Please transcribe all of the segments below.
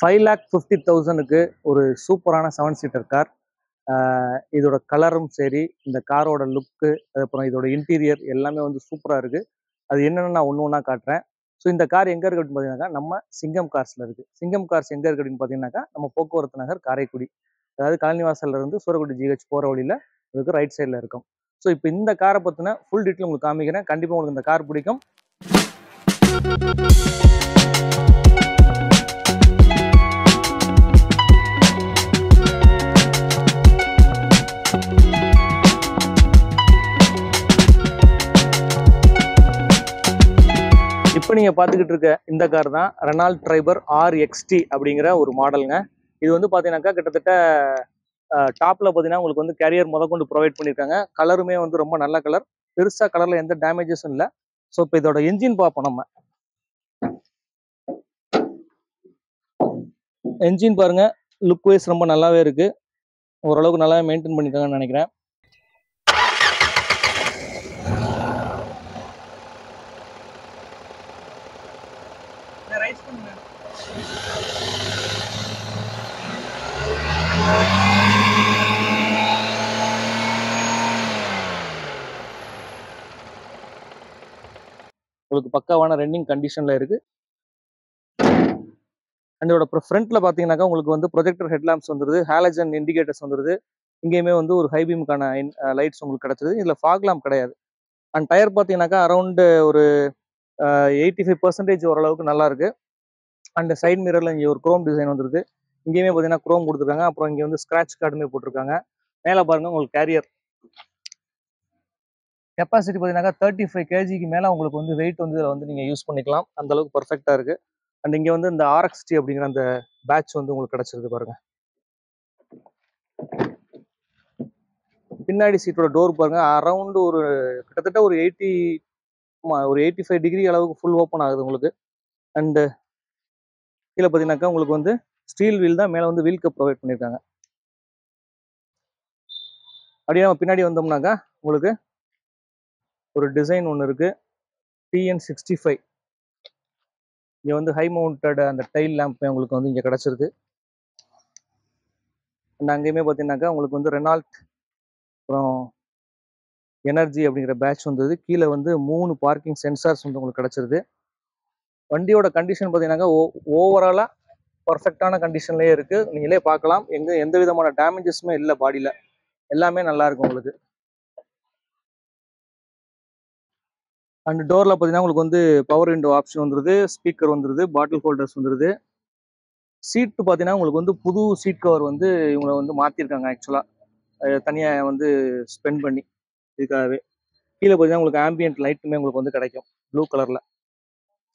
5,50,000க்கு ஒரு சூப்பரான 7 seater car. இதோட கலரும் சரி, இந்த காரோட லுக்கு, அதுக்கப்புறம் இதோட இன்டீரியர் எல்லாமே வந்து சூப்பராக இருக்குது. அது என்னென்னு நான் ஒன்று ஒன்றா காட்டுறேன். ஸோ இந்த கார் எங்கே இருக்குது அப்படின்னு பார்த்தீங்கன்னாக்கா, நம்ம சிங்கம் கார்ஸில் இருக்குது. சிங்கம் கார்ஸ் எங்கே இருக்குது அப்படின்னு பார்த்தீங்கன்னாக்கா, நம்ம போக்குவரத்து நகர் காரைக்குடி, அதாவது கழனிவாசல்லேருந்து சூரக்குடி ஜிஹெச் போகிற வழியில் இதுக்கு ரைட் சைடில் இருக்கும். ஸோ இப்போ இந்த காரை பற்றின ஃபுல் டீட்டெயில் உங்களுக்கு காமிக்கிறேன். கண்டிப்பாக உங்களுக்கு இந்த கார் பிடிக்கும். இப்போ நீங்கள் பார்த்துக்கிட்டு இருக்க இந்த கார் தான் ரெனால்ட் ட்ரைபர் RXT அப்படிங்கிற ஒரு மாடலுங்க. இது வந்து பார்த்தீங்கன்னாக்கா கிட்டத்தட்ட டாப்பில் பார்த்தீங்கன்னா உங்களுக்கு வந்து கேரியர் முதற்கொண்டு ப்ரொவைட் பண்ணியிருக்காங்க. கலருமே வந்து ரொம்ப நல்ல கலர், பெருசாக கலரில் எந்த டேமேஜஸும் இல்லை. ஸோ இப்போ இதோட என்ஜின் பார்ப்போம். நம்ம என்ஜின் பாருங்க, லுக் வைஸ் ரொம்ப நல்லாவே இருக்கு. ஓரளவுக்கு நல்லாவே மெயின்டைன் பண்ணியிருக்காங்கன்னு நினைக்கிறேன். உங்களுக்கு பக்காவான ரன்னிங் கண்டிஷன்ல இருக்கு. அதோட ஃப்ரண்ட்ல பாத்தீங்கன்னாக்கா உங்களுக்கு வந்து ப்ரொஜெக்டர் ஹெட்லாம்ப்ஸ் வந்துருது, ஹாலஜன் இண்டிகேட்டர்ஸ் வந்துருது. இங்கேயுமே வந்து ஒரு ஹை பீமுக்கான லைட்ஸ் உங்களுக்கு கிடைச்சது. இதுல ஃபாக் லாம்ப் கிடையாது. அண்ட் டயர் பாத்தீங்கன்னாக்கா அரௌண்ட் ஒரு 85% ஓரளவுக்கு நல்லா இருக்கு. அண்ட் சைட் மிரர்ல இங்கே ஒரு குரோம் டிசைன் வந்துருது. இங்கேயுமே பாத்தீங்கன்னா குரோம் கொடுத்துருக்காங்க. அப்புறம் இங்க வந்து ஸ்கிராட்ச் கார்டுமே போட்டிருக்காங்க. மேல பாருங்க, உங்களுக்கு கேரியர் கெப்பாசிட்டி பார்த்தீங்கன்னா 35 kgக்கு மேலே உங்களுக்கு வந்து வெயிட் வந்து இதில் வந்து நீங்கள் யூஸ் பண்ணிக்கலாம். அந்த அளவுக்கு பர்ஃபெக்டாக இருக்குது. அண்ட் இங்கே வந்து இந்த RXT அப்படிங்கிற அந்த பேட்ச் வந்து உங்களுக்கு கிடச்சிருக்கு பாருங்க. பின்னாடி சீட்டோட டோர் பாருங்க, அரௌண்ட் ஒரு கிட்டத்தட்ட ஒரு 85 டிகிரி அளவுக்கு ஃபுல் ஓப்பன் ஆகுது உங்களுக்கு. அண்டு கீழே பார்த்தீங்கன்னாக்கா உங்களுக்கு வந்து ஸ்டீல் வீல் தான், மேலே வந்து வீல் கப் ப்ரொவைட் பண்ணியிருக்காங்க. அப்படியே நம்ம பின்னாடி வந்தோம்னாக்கா உங்களுக்கு ஒரு டிசைன் ஒன்று இருக்கு, TN65. இங்கே வந்து ஹை மவுண்டட் அந்த டைல் லேம்ப் உங்களுக்கு வந்து இங்கே கிடச்சிருக்கு. அண்ட் அங்கேயுமே பார்த்தீங்கன்னாக்கா உங்களுக்கு வந்து ரெனால்ட் அப்புறம் எனர்ஜி அப்படிங்கிற பேட்ச் வந்தது. கீழே வந்து 3 பார்க்கிங் சென்சார்ஸ் வந்து உங்களுக்கு கிடச்சிருது. வண்டியோட கண்டிஷன் பார்த்தீங்கன்னாக்கா ஓவராலாக பர்ஃபெக்டான கண்டிஷன்லேயே இருக்குது. நீங்களே பார்க்கலாம், எந்த விதமான டேமேஜஸுமே இல்லை. பாடியில் எல்லாமே நல்லா இருக்கும் உங்களுக்கு. அண்ட் டோரில் பார்த்தீங்கன்னா உங்களுக்கு வந்து பவர் விண்டோ ஆப்ஷன் வந்துருது, ஸ்பீக்கர் வந்துருது, பாட்டில் ஹோல்டர்ஸ் வந்துருது. சீட்டு பார்த்தீங்கன்னா உங்களுக்கு வந்து புது சீட் கவர் வந்து இவங்களை வந்து மாற்றிருக்காங்க. ஆக்சுவலாக தனியாக வந்து ஸ்பெண்ட் பண்ணி இதுக்காகவே. கீழே பார்த்தீங்கன்னா உங்களுக்கு ஆம்பியன்ட் லைட்டுமே உங்களுக்கு வந்து கிடைக்கும், ப்ளூ கலரில்.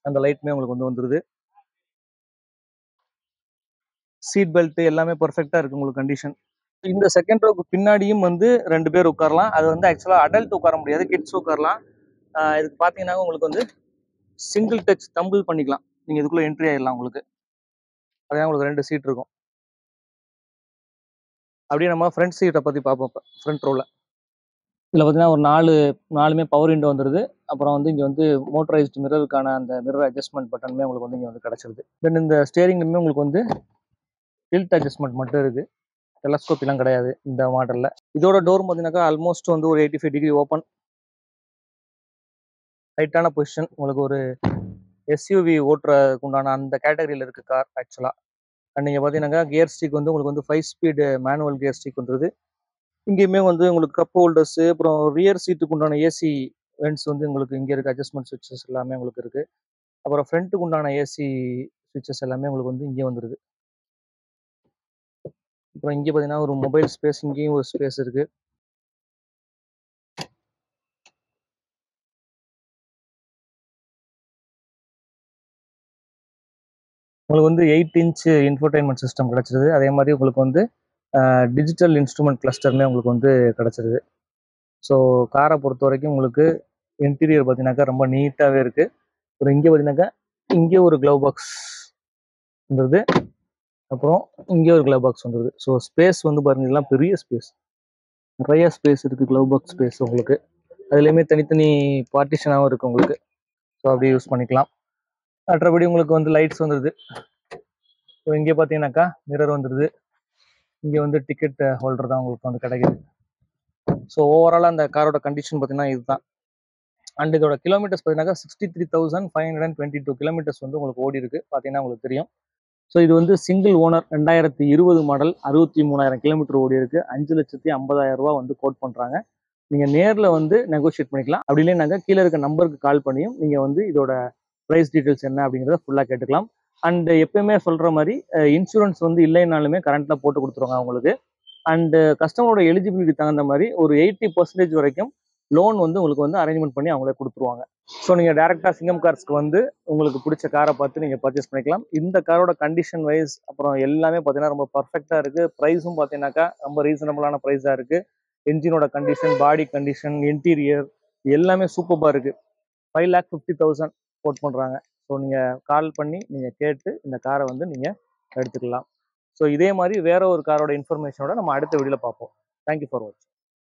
அந்த லைட்டுமே உங்களுக்கு வந்து வந்துருது. சீட் பெல்ட் எல்லாமே பர்ஃபெக்டாக இருக்குது உங்களுக்கு கண்டிஷன். இந்த செகண்ட் ரோக்கு பின்னாடியும் வந்து 2 பேர் உட்காரலாம். அது வந்து ஆக்சுவலாக அடல்ட் உட்கார முடியாது, கிட்ஸ் உட்காரலாம். இதுக்கு பார்த்தீங்கன்னா உங்களுக்கு வந்து சிங்கிள் டச் தம்பிள் பண்ணிக்கலாம். நீங்கள் இதுக்குள்ளே என்ட்ரி ஆகிடலாம். உங்களுக்கு அதே உங்களுக்கு 2 சீட் இருக்கும். அப்படியே நம்ம ஃப்ரண்ட் சீட்டை பற்றி பார்ப்போம். இப்போ ஃப்ரண்ட் ரோவில் இதில் பார்த்தீங்கன்னா ஒரு 4மே பவர் விண்டோ வந்துருது. அப்புறம் வந்து இங்கே வந்து மோட்டரைஸ்டு மிரருக்கான அந்த மிரர் அட்ஜஸ்ட்மெண்ட் பட்டனுமே உங்களுக்கு வந்து இங்கே வந்து கிடச்சிருது. தென் இந்த ஸ்டேரிங்லுமே உங்களுக்கு வந்து டில்ட் அட்ஜஸ்ட்மெண்ட் மட்டும் இருக்குது, டெலஸ்கோப்லாம் கிடையாது இந்த மாடலில். இதோட டோர் பார்த்தீங்கன்னாக்கா ஆல்மோஸ்ட் வந்து ஒரு 85 டிகிரி ஓப்பன், ரைட்டான பொசிஷன். உங்களுக்கு ஒரு SUV ஓட்டுறதுக்கு உண்டான அந்த கேட்டகரியில் இருக்குது கார் ஆக்சுவலாக. அண்ட் நீங்கள் பார்த்தீங்கன்னாக்கா கியர் ஸ்டிக் வந்து உங்களுக்கு வந்து 5 ஸ்பீடு மேனுவல் கியர் ஸ்டிக் வந்துருது. இங்கேயுமே வந்து உங்களுக்கு கப் ஹோல்டர்ஸு, அப்புறம் ரியர் சீட்டுக்கு உண்டான AC வென்ட்ஸ் வந்து உங்களுக்கு இங்கே இருக்குது. அட்ஜஸ்ட்மெண்ட் சுவிட்சஸ் எல்லாமே உங்களுக்கு இருக்குது. அப்புறம் ஃப்ரண்ட்டுக்கு உண்டான AC சுவிட்சஸ் எல்லாமே உங்களுக்கு வந்து இங்கே வந்துருது. அப்புறம் இங்கே பார்த்தீங்கன்னா ஒரு மொபைல் ஸ்பேஸ், இங்கேயும் ஒரு ஸ்பேஸ் இருக்குது. உங்களுக்கு வந்து 8 இன்ச் இன்ஃபோடைன்மெண்ட் சிஸ்டம் கிடச்சிருது. அதே மாதிரி உங்களுக்கு வந்து டிஜிட்டல் இன்ஸ்ட்ருமெண்ட் கிளஸ்டருமே உங்களுக்கு வந்து கிடச்சிருது. ஸோ காரை பொறுத்த வரைக்கும் உங்களுக்கு இன்டீரியர் பார்த்தீங்கன்னாக்கா ரொம்ப நீட்டாகவே இருக்குது. அப்புறம் இங்கே பார்த்தீங்கன்னாக்கா இங்கே ஒரு க்ளவ் பாக்ஸ் வந்துடுது, அப்புறம் இங்கே ஒரு க்ளவ் பாக்ஸ் வந்துடுது. ஸோ ஸ்பேஸ் வந்து பாருங்க, இதெல்லாம் பெரிய ஸ்பேஸ், நிறைய ஸ்பேஸ் இருக்குது. க்ளவ் பாக்ஸ் ஸ்பேஸ் உங்களுக்கு அதுலேயுமே தனித்தனி பார்ட்டிஷனாகவும் இருக்குது உங்களுக்கு. ஸோ அப்படியே யூஸ் பண்ணிக்கலாம். மற்றபடி உங்களுக்கு வந்து லைட்ஸ் வந்துடுது. ஸோ இங்கே பார்த்தீங்கன்னாக்கா மிரர் வந்துடுது. இங்கே வந்து டிக்கெட் ஹோல்டர் தான் உங்களுக்கு வந்து கிடைக்குது. ஸோ ஓவராலாக அந்த காரோட கண்டிஷன் பார்த்தீங்கன்னா இதுதான். அண்ட் இதோட கிலோமீட்டர்ஸ் பார்த்தீங்கன்னா 63,522 கிலோமீட்டர்ஸ் வந்து உங்களுக்கு ஓடி இருக்கு. பார்த்தீங்கன்னா உங்களுக்கு தெரியும். ஸோ இது வந்து சிங்கிள் ஓனர் 2020 மாடல் 63,000 கிலோமீட்டர் ஓடி இருக்கு. 5,50,000 ரூபா வந்து கோட் பண்ணுறாங்க. நீங்கள் நேரில் வந்து நெகோஷியேட் பண்ணிக்கலாம். அப்படி இல்லைனாக்கா கீழே இருக்க நம்பருக்கு கால் பண்ணியும் நீங்கள் வந்து இதோட ப்ரைஸ் டீட்டெயில்ஸ் என்ன அப்படிங்கிறத ஃபுல்லாக கேட்டுக்கலாம். அண்ட் எப்பயுமே சொல்கிற மாதிரி இன்சூரன்ஸ் வந்து இல்லைனாலுமே கரண்ட்டில் போட்டு கொடுத்துருவாங்க அவங்களுக்கு. அண்டு கஸ்டமரோட எலிஜிபிலிட்டி தகுந்த மாதிரி ஒரு 80% வரைக்கும் லோன் வந்து உங்களுக்கு வந்து அரேஞ்ச்மெண்ட் பண்ணி அவங்களே கொடுத்துருவாங்க. ஸோ நீங்கள் டேரெக்டாக சிங்கம் கார்ஸ்க்கு வந்து உங்களுக்கு பிடிச்ச காரை பார்த்து நீங்கள் பர்ச்சேஸ் பண்ணிக்கலாம். இந்த காரோட கண்டிஷன் வைஸ் அப்புறம் எல்லாமே பார்த்தீங்கன்னா ரொம்ப பர்ஃபெக்டாக இருக்குது. ப்ரைஸும் பார்த்தீங்கன்னாக்கா ரொம்ப ரீசனபிளான ப்ரைஸாக இருக்குது. என்ஜினோட கண்டிஷன், பாடி கண்டிஷன், இன்டீரியர் எல்லாமே சூப்பராக இருக்குது. 5,50,000 கோட் பண்ணுறாங்க. ஸோ நீங்கள் கால் பண்ணி நீங்கள் கேட்டு இந்த காரை வந்து நீங்கள் எடுத்துக்கலாம். ஸோ இதே மாதிரி வேற ஒரு காரோட இன்ஃபர்மேஷனோட நம்ம அடுத்த வீடியோவில் பார்ப்போம். தேங்க்யூ ஃபார் வாட்சிங்.